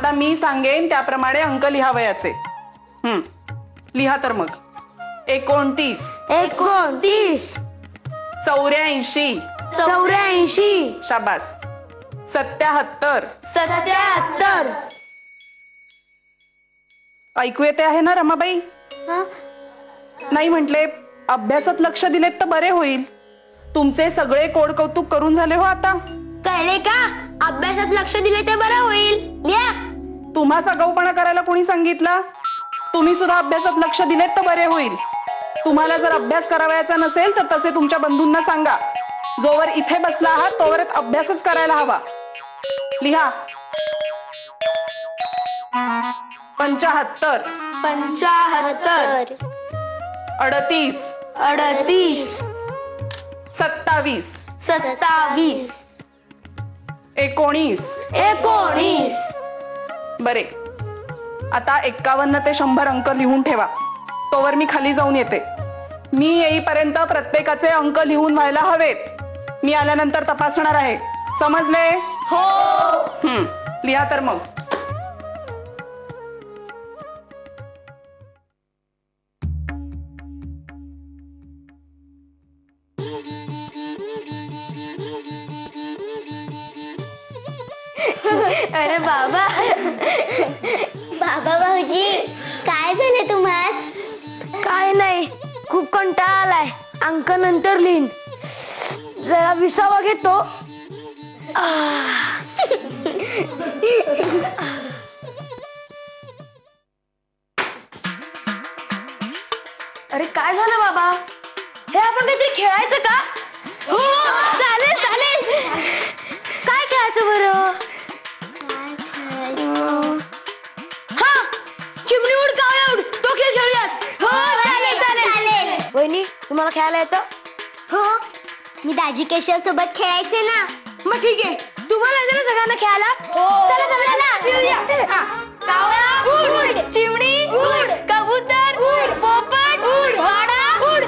आता मी सांगेन त्याप्रमाणे अंक लिहावयाचे. लिहा तर मग. 29 29 84 84 शाबास. 77 77 ऐकू येते आहे ना रमाबाई? नाही म्हटले अभ्यासात लक्ष दिलेत तर बरे होईल. तुमचे सगळे कोड कौतुक करून झाले हो आता. कळले का? अभ्यासात लक्ष दिले तर बरं होईल. लिहा. तुम्हा सगाऊपणा करायला कोणी सांगितलं? तुम्ही सुद्धा अभ्यासात लक्ष दिलेत तर बरे होईल. तुम्हाला जर अभ्यास करावयाचा नसेल तर तसे तुमच्या बंधूंना सांगा. जोवर इथे बसला आहात तोवर अभ्यासच करायला हवा. लिहा. 75 75 38 38 27 27 19 19 बरे. आता 51 ते 100 अंक लिहून ठेवा. तोवर मी खाली जाऊन येते. मी येईपर्यंत प्रत्येकाचे अंक लिहून व्हायला हवेत. मी आल्यानंतर तपासणार आहे. समजले? हो. लिहा तर मग. अरे बाबा. बाबा भाऊजी काय झालं तुम्हाला? काय नाही, खूप कंटाळा आलाय. अंक नंतर लिहीन. जरा विसावा घेतो. अरे काय झालं बाबा? हे आपण काहीतरी खेळायचं का? हो चालेल चालेल. काय खेळायचं बरं? हा, चिमणी उड कावळा उड तो खेळ खेळूयात. हो चालेल चालेल. वहिनी तुम्हाला खेळायला येतं? हो, मी दाजी केशव सोबत खेळायचे ना. मग ठीक आहे, तुम्हाला येतं ना सगळ्यांना खेळायला? चला चला खेळूया. कावळा उड, चिमणी उड, कबूतर उड, पोपट उड, वाडा उड.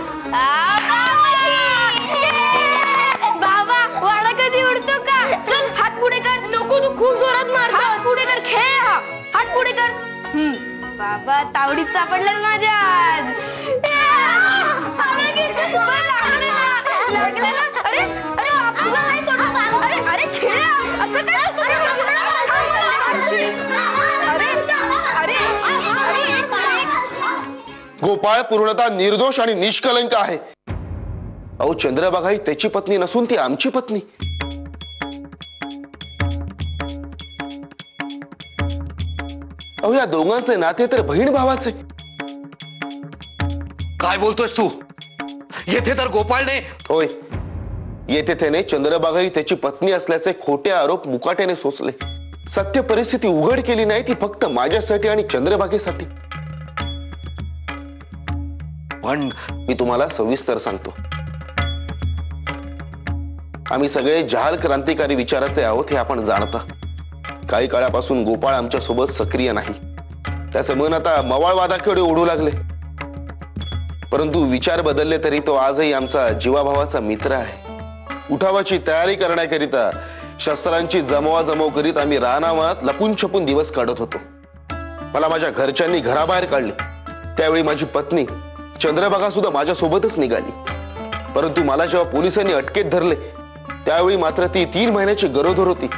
बाबा वाडा कधी उडतो का? चल हात पुढे कर. नको तू खूप जोरात मारतो. हात पुढे कर. खेळ हा. हात पुढे कर. बाबा तावडीत सापडलं माझ्या आज. लागलं ना. अरे अरे आपल्याला नाही सोडत. अरे अरे खेळ असं काय? गोपाळ पूर्णतः निर्दोष आणि निष्कलंक आहे. अहो चंद्रभागा ही त्याची पत्नी नसून ती आमची पत्नी. अहो या दोघांचे नाते तर बहीण भावाचे. काय बोलतोयस तू? येथे तर गोपाळने. होय, येथे त्याने चंद्रभागा ही त्याची पत्नी असल्याचे खोटे आरोप मुकाट्याने सोसले. सत्य परिस्थिती उघड केली नाही, ती फक्त माझ्यासाठी आणि चंद्रभागेसाठी. पण मी तुम्हाला सविस्तर सांगतो. आम्ही सगळे जहाल क्रांतिकारी विचाराचे आहोत हे आपण जाणता. काही काळापासून गोपाळ आमच्या सोबत सक्रिय नाही. त्याचे मन आता मवाळवादाकडे ओढू लागले. परंतु विचार बदलले तरी तो आजही आमचा जीवाभावाचा मित्र आहे. उठावाची तयारी करण्याकरिता शस्त्रांची जमवाजमव करीत आम्ही रानावनात लपून छपून दिवस काढत होतो. मला माझ्या घरच्यांनी घराबाहेर काढले. त्यावेळी माझी पत्नी चंद्रभागा सुद्धा माझ्या सोबतच निघाली. परंतु मला जेव्हा पोलिसांनी अटकेत धरले त्यावेळी मात्र ती 3 महिन्याची गरोदर होती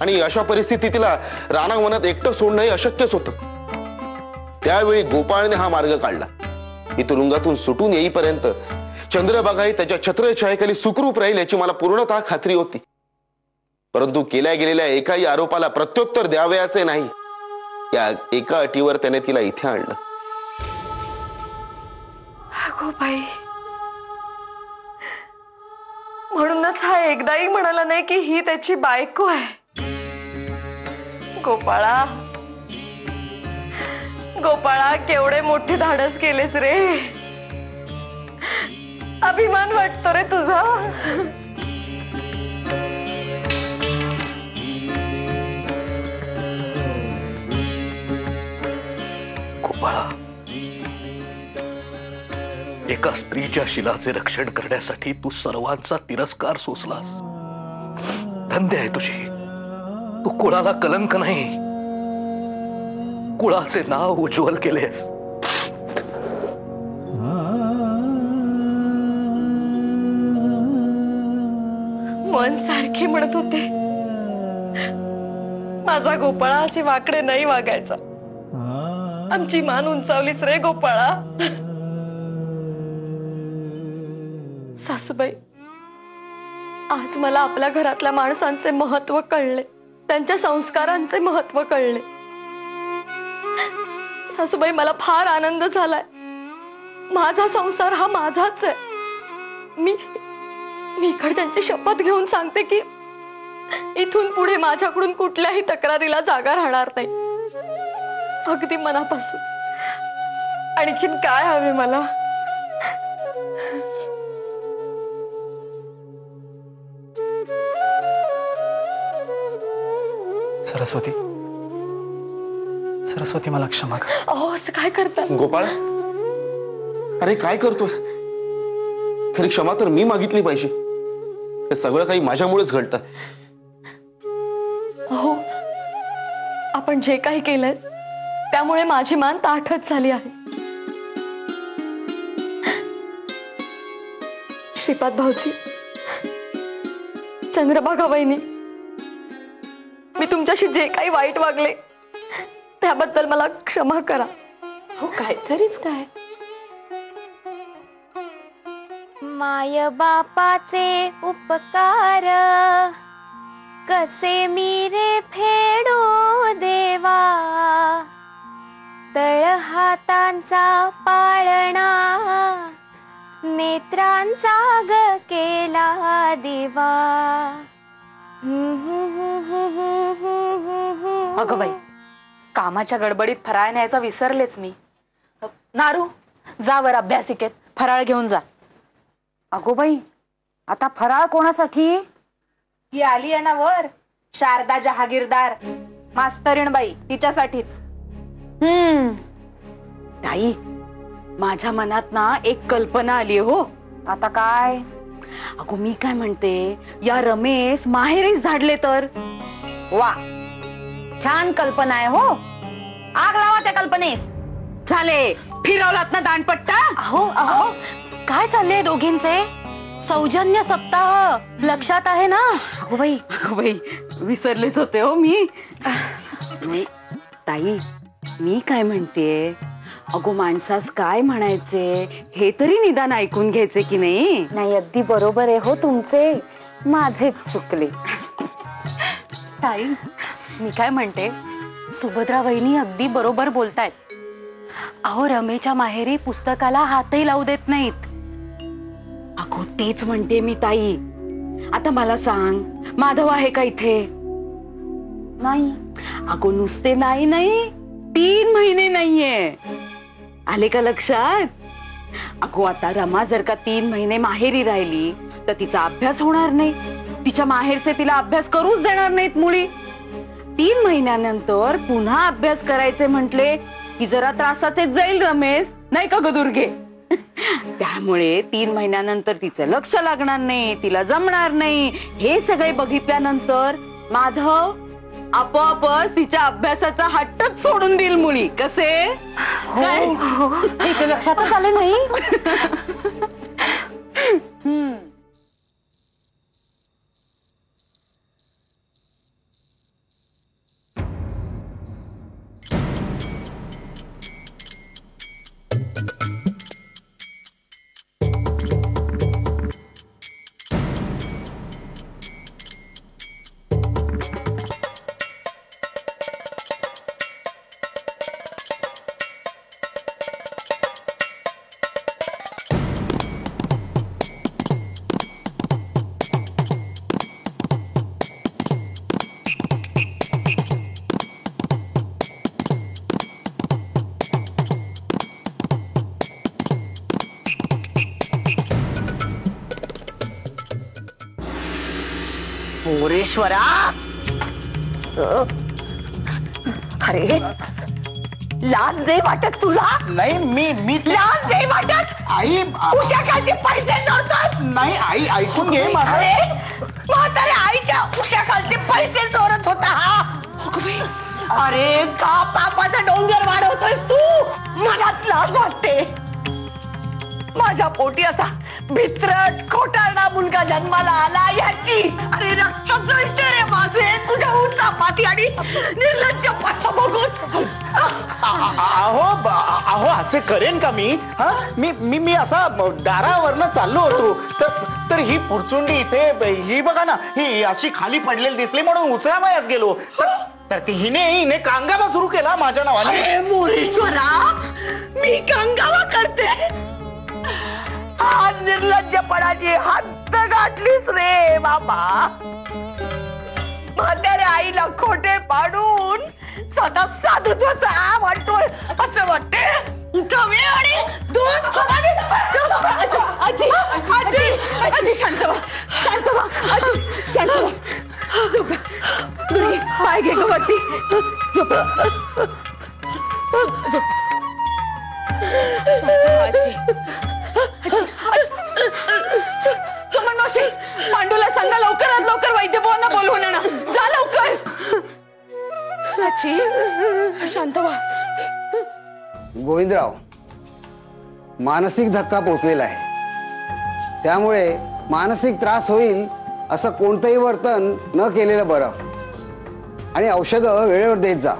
आणि अशा परिस्थितीत तिला रानावनात एकटं सोडणं अशक्यच होतं. त्यावेळी गोपाळने हा मार्ग काढला. मी तुरुंगातून सुटून येईपर्यंत चंद्रभागा ही त्याच्या छत्रछायेखाली सुखरूप राहील याची मला पूर्णतः खात्री होती. परंतु केल्या गेलेल्या एकाही आरोपाला प्रत्युत्तर द्यावयाचे नाही या एका अटीवर त्याने तिला इथे आणलं. गोपाई, म्हणूनच हा एकदाही म्हणाला नाही की ही त्याची बायको आहे. गोपाळा, गोपाळा केवढे मोठे धाडस केलेस रे. अभिमान वाटतो रे तुझा. गोपाळा, एका स्त्रीच्या शिलाचे रक्षण करण्यासाठी तू सर्वांचा तिरस्कार सोसलास. धन्य आहे तुझी. तू कोणाला कलंक नाही कुळाचे नाव उज्ज्वल केलेस. मन सारखे म्हणत होते माझा गोपाळा असे वाकडे नाही वागायचा. आमची मान उंचावलीस रे गोपाळा. सासूबाई, आज मला आपल्या घरातल्या माणसांचे महत्व कळले, त्यांच्या संस्कारांचे महत्व कळले. सासूबाई, मला फार आनंद झालाय. माझा संसार हा माझाच आहे. मी इकडच्यांची शपथ घेऊन सांगते की इथून पुढे माझ्याकडून कुठल्याही तक्रारीला जागा राहणार नाही. अगदी मनापासून. आणखीन काय हवे मला? सरस्वती, सरस्वती मला क्षमा कर. अहो, असं काय करता? गोपाळ, अरे काय करतोस? खरी क्षमा तर मी मागितली पाहिजे. हे सगळं काही माझ्यामुळेच घडतं. हो, आपण जे काही केलंय त्यामुळे माझी मान ताठच झाली आहे. श्रीपाद भाऊजी, चंद्रभागा वहिनी, मी तुमच्याशी जे काही वाईट वागले त्याबद्दल मला क्षमा करा. हो, काहीतरीच काय. माय बापाचे उपकार कसे मी रे फेडो देवा, तळ हातांचा पाळणा नेत्रांचा ग केला देवा. अगं बाई, कामाच्या गडबडीत फराळ न्यायचा विसरलेच मी. नारू, जा वर अभ्यासिकेत फराळ घेऊन जा. अगो बाई, आता फराळ कोणासाठी? ही आली आहे ना वर, शारदा जहागीरदार मास्तरीण बाई, तिच्यासाठीच. ताई, माझ्या मनात ना एक कल्पना आली हो. आता काय? अगो मी काय म्हणते, या रमेश माहेरीच झाडले तर. वा, छान कल्पना आहे हो. आग लावा त्या कल्पनेस. झाले, फिरवलात ना दांडपट्टा. अहो अहो, काय चाललंय दोघींचे? सौजन्य सप्ताह लक्षात आहे ना? अगो बाई, विसरलेच होते हो मी. नाही ताई, मी काय म्हणते, अगो माणसास काय म्हणायचे हे तरी निदान ऐकून घ्यायचे की नाही? नाही, अगदी बरोबर आहे हो तुमचे, माझेच चुकले. ताई, मी काय म्हणते, सुभद्रा वहिनी अगदी बरोबर बोलतायत. अहो, रमेच्या माहेरी पुस्तकाला हातही लावू देत नाहीत. अगो तेच म्हणते मी ताई. आता मला सांग, माधव आहे का इथे? नाही. अगो नुसते नाही 3 महिने नाहीये. आले का लक्षात? अगो आता रमा जर का 3 महिने माहेरी राहिली तर तिचा अभ्यास होणार नाही. तिच्या माहेरचे तिला अभ्यास करूच देणार नाहीत मुली. 3 महिन्यानंतर पुन्हा अभ्यास करायचे म्हटले की जरा त्रासाचे जाईल रमेश, नाही का ग दुर्गे? त्यामुळे 3 महिन्यानंतर तिचं लक्ष लागणार नाही, तिला जमणार नाही. हे सगळे बघितल्यानंतर माधव आपोआपच तिच्या अभ्यासाचा हट्टच सोडून देईल मुली. कसे? इथे लक्षातच आले नाही. मोरेश्वरा, अरे लाज दे वाटत तुला? नाही, मी लाज दे वाटत? आई, उशाखालचे पैसे चोरतोस? नाही आई, ऐकून घे माझं. अरे म्हाताऱ्या आईच्या उशाखालचे पैसे चोरत होता हा. अरे का पापाचा डोंगर वाढवतोयस तू? मलाच लाज वाटते. माझ्या पोटी असा भित्रट खोटारडा मुलगा जन्माला आला याची अरे रक्त जळते रे माझे तुझ्या उंचापाती आणि निर्लज्ज पाठ बघून. अहो असे करेन का मी? हा मी असा दारावरनं चाललो होतो तर ही पुरचुंडी इथे ही बघा ना, ही अशी खाली पडलेली दिसली म्हणून उचलावयास गेलो तर ती हिने कांगावा सुरू केला माझ्या नावाने. अरे मोरेश्वरा, मी कांगावा करते? आज निर्लज्जपणाची हद्द गाठलीस रे बाबा. म्हाताऱ्या आईला खोटे पाडून स्वतः साधुत्वाचा वाटतोय असं वाटते. उठावे आणि दूध आजी आजी आजी आजी शांत व्हा, शांत व्हा, आजी शांत व्हा. झोप पाय घे गवती. झोप झोप. आजी समन मावशी, पांडूला सांगा लवकरात लवकर वैद्यभवांना बोलवून आणा. जा लवकर. आजी शांत व्हा. गोविंदराव, मानसिक धक्का पोचलेला आहे, त्यामुळे मानसिक त्रास होईल असं कोणतंही वर्तन न केलेलं बरं. आणि औषधं वेळेवर देत जा.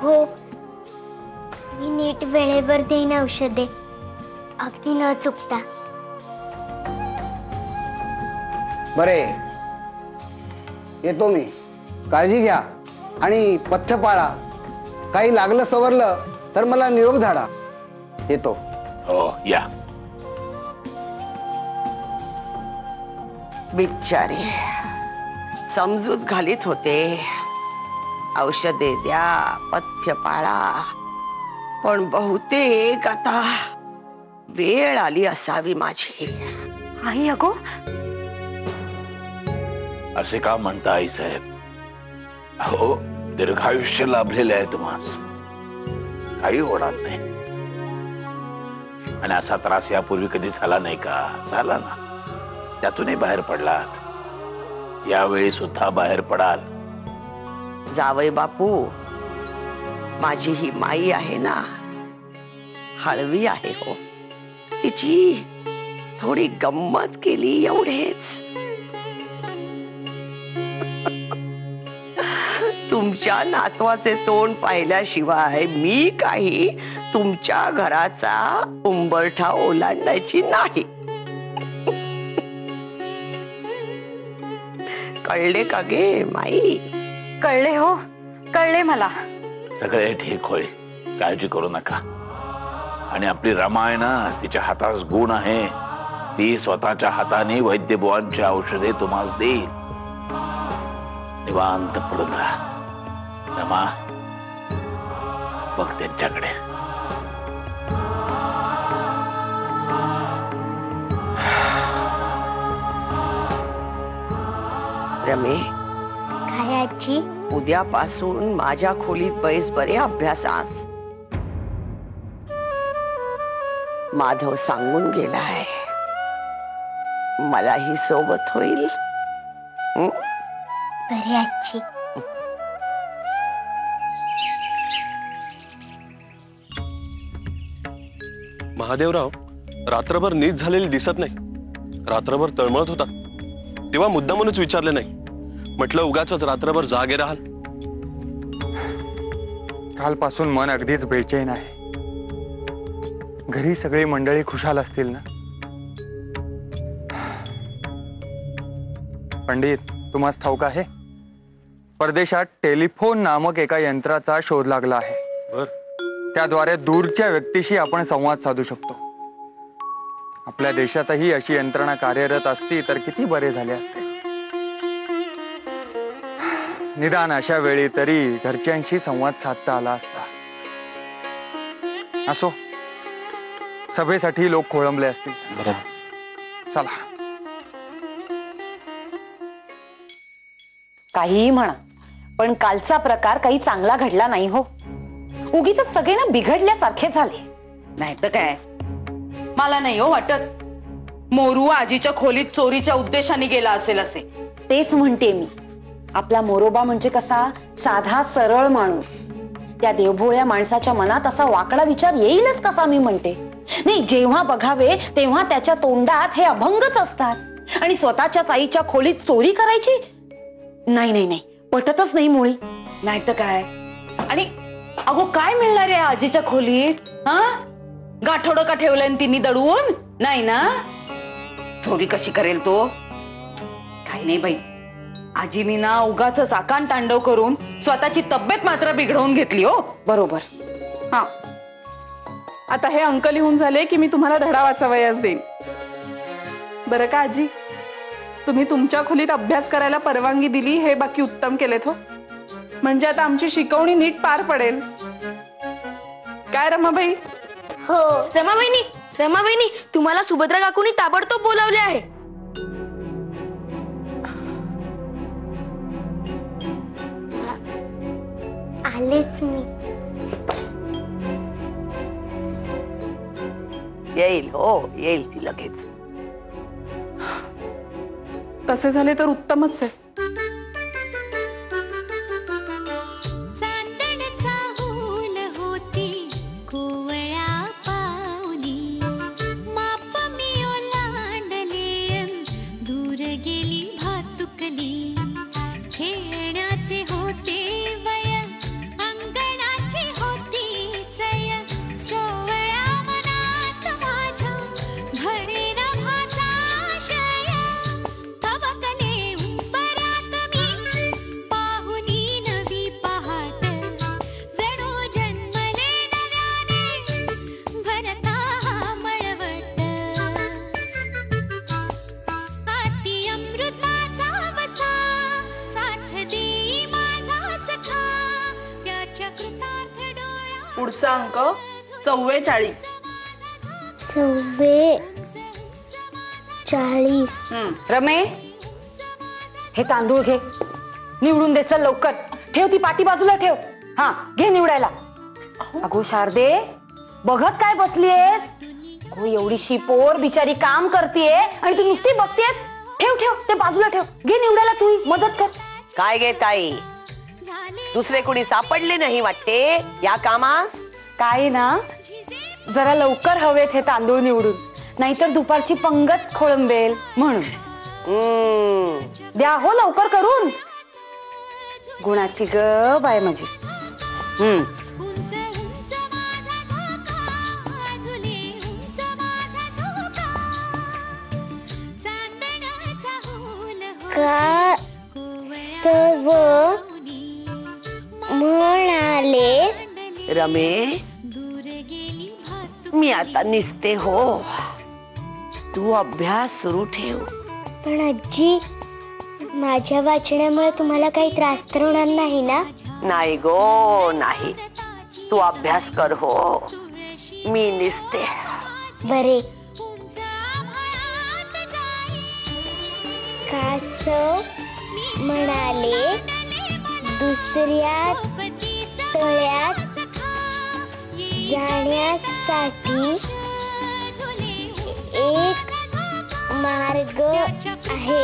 हो, मी नीट वेळेवर देईन औषधे, अगदी न चुकता. बरे, येतो मी. काळजी घ्या आणि पथ्य पाळा. काही लागलं सवरलं तर मला निरोप धाडा. येतो. हो या. बिचारे समजूत घालीत होते, औषधे द्या, पथ्य पाळा, पण बहुतेक आता वेळ आली असावी माझी. आई अगो, असे का म्हणता आई साहेब? हो, दीर्घायुष्य लाभलेले आहे तुम्हाला, काही होणार नाही. आणि असा त्रास यापूर्वी कधी झाला नाही का? झाला ना, त्यातूनही बाहेर पडलात, यावेळी सुद्धा बाहेर पडाल. जावई बापू, माझी ही माई आहे ना, हळवी आहे हो. तिची थोडी गंमत केली एवढेच. तुमच्या नातवाचे तोंड पाहिल्याशिवाय मी काही तुमच्या घराचा उंबरठा ओलांडायची नाही. कळले का गे माई? कळले हो, कळले मला. सगळे ठीक होईल, काळजी करू नका. आणि आपली रमा आहे ना, तिच्या हातात गुण आहे. ती स्वतःच्या हाताने वैद्यभवांची औषधे तुम्हाला देईल. निवांत पडून राहा. रमा, बघ त्यांच्याकडे. रमे, काय आजी? उद्यापासून माझ्या खोलीत बैस बरे अभ्यासास. माधव सांगून गेलाय, मलाही सोबत होईल. बरे आजी. महादेवराव रात्रभर नीट झालेली दिसत नाही. रात्रभर तळमळत होता, तेव्हा मुद्दामूनच विचारले नाही. म्हटलं उगाचच रात्रभर जागे राहाल. कालपासून मन अगदीच बेचैन आहे. घरी सगळी मंडळी खुशाल असतील ना? पंडित, तुम्हाला ठाऊक आहे, परदेशात टेलिफोन नामक एका यंत्राचा शोध लागला आहे. त्याद्वारे दूरच्या व्यक्तीशी आपण संवाद साधू शकतो. आपल्या देशातही अशी यंत्रणा कार्यरत असती तर किती बरे झाले असते. निदान अशा वेळी तरी घरच्यांशी संवाद साधता आला असता. असो, सभेसाठी लोक खोळंबले असतील. चला. काहीही म्हणा, पण कालचा प्रकार काही चांगला घडला नाही हो. उगीच सगळे ना बिघडल्यासारखे झाले. नाही तर काय, मला नाही हो वाटत मोरू आजीच्या खोलीत चोरीच्या उद्देशाने गेला असेल असे. तेच म्हणते मी. आपला मोरोबा म्हणजे कसा साधा सरळ माणूस. त्या देवभोळ्या माणसाच्या मनात असा वाकडा विचार येईलच कसा मी म्हणते. नाही, जेव्हा बघावे तेव्हा त्याच्या तोंडात हे अभंगच असतात. आणि स्वतःच्याच आईच्या खोलीत चोरी करायची? नाही नाही नाही, पटतच नाही मुळी. नाही तर काय. आणि अगो काय मिळणार आहे आजीच्या खोलीत? हा, गाठोडं का ठेवलंय तिने दडवून? नाही ना, चोरी कशी करेल तो? काही नाही बाई, आजीनी ना उगाच आकांत तांडव करून स्वतःची तब्येत मात्र बिघडवून घेतली. हो बरोबर. हा, आता हे अंक लिहून झाले की मी तुम्हाला धडा वाचावयास देईन. बरं का आजी, तुम्ही तुमच्या खोलीत अभ्यास करायला परवानगी दिली हे बाकी उत्तम केलेत हो. म्हणजे आता आमची शिकवणी नीट पार पडेल. काय रमाबाई? हो रमाबाईनी तुम्हाला सुभद्रा काकूनी ताबडतोब बोलावले आहे. आलेच मी. येईल, हो येईल ती लगेच. तसे झाले तर उत्तमच आहे. पुढचा अंक 44. 44. रमे, हे तांदूळ घे, निवडून दे. चल लवकर ठेव, ती पाटी बाजूला ठेव. हा, घे निवडायला. अगो शारदे, बघत काय बसलीयस? अगो एवढीशी पोर बिचारी काम करतीये आणि तू नुसती बघतेस. ठेव ठेव, ते बाजूला ठेव. घे निवडायला, तू मदत कर. काय गे ताई, दुसरे कुणी सापडले नाही वाटते या कामास? काय ना, जरा लवकर हवेत हे तांदूळ निवडून, नाहीतर दुपारची पंगत खोळंबेल म्हणून. द्या हो लवकर करून. गुणाची ग बाय माझी. का सव म्हणाले रमे, मी आता निसते हो, तू अभ्यास सुरू ठेव. पण आजी, माझ्या वाचण्यामुळे तुम्हाला काही त्रास तर होणार नाही ना? नाही गो नाही, तू अभ्यास कर हो, मी निसते. बरे. कास म्हणाले दुसऱ्या तळ्यात जाण्यासाठी एक मार्ग आहे.